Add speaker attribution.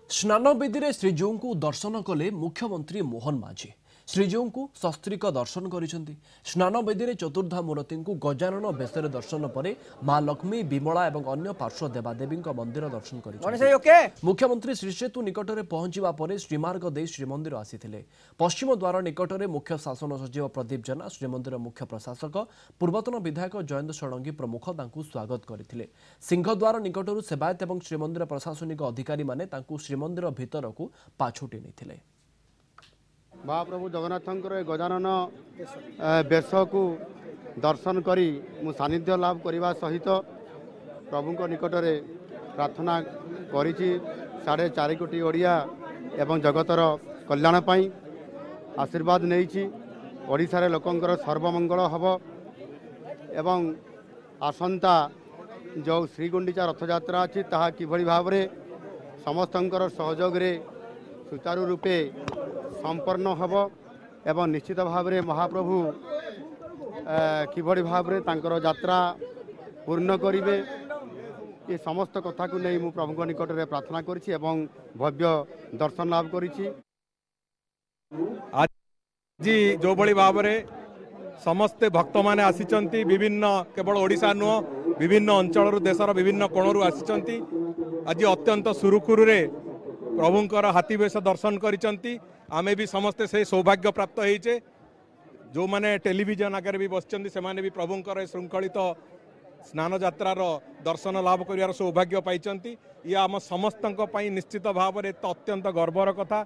Speaker 1: स्नानवेदी में श्रीजीऊ को दर्शन कले मुख्यमंत्री मोहन माझी। श्रीजीऊ को शस्त्रिक दर्शन करिसेंती। स्नानवेदी में चतुर्धा मूर्ति को गजानन बेशर दर्शन पर माँ लक्ष्मी विमला और अन्य पार्श्व देवादेवी मंदिर दर्शन कर मुख्यमंत्री श्रीसेतु निकट में पहुंचा पर श्रीमार्ग दे श्रीमंदिर आसीथिले। पश्चिम द्वार निकट में मुख्य शासन सचिव प्रदीप जेना, श्रीमंदिर मुख्य प्रशासक पूर्वतन विधायक जयंत षडंगी प्रमुख स्वागत करथिले। सिंहद्वार निकटरू सेवायत और श्रीमंदिर प्रशासनिक अधिकारी माने श्रीमंदिर भितर को पाछुटी नहीं।
Speaker 2: महाप्रभु जगन्नाथंकर गजानन बेश को दर्शन करी मु सानिध्य लाभ करने सहित प्रभु निकट में प्रार्थना करिछि। 4.5 कोटी ओडिया एवं जगतर कल्याण पाई आशीर्वाद नहीं। ओडिशा रे लोकंकर सर्वमंगल हब एवं आसंता जो श्रीगुंडीचा रथयात्रा अच्छी ताहा किभली भाव रे समस्तंकर सहयोग रे सुचारू रूपे संपन्न हब एवं निश्चित भाव रे महाप्रभु किभली भाव रे तांकर यात्रा पूर्ण करिवे ये समस्त कथा को नहीं मु प्रभु निकट में प्रार्थना करिछि एवं भव्य दर्शन लाभ करिछि।
Speaker 3: आज जो बड़ी भाव रे समस्ते भक्त माने आसीचंती विभिन्न केवल ओडिशा नुह विभिन्न अंचल देशर विभिन्न कोणरू आसीचंती। आज अत्यंत सुरुखुरु रे प्रभुंकर हाथीवेश दर्शन करिचंती। आमे भी समस्ते से सौभाग्य प्राप्त होइचे। जो माने टेलीविजन आगे भी बसचंती से माने भी प्रभुंकर श्रृंखलित स्नान यात्रार दर्शन लाभ करिवार सौभाग्य पाइचंती। ये आम समस्तंक पई निश्चित भाव रे अत्यंत गर्वर कथा।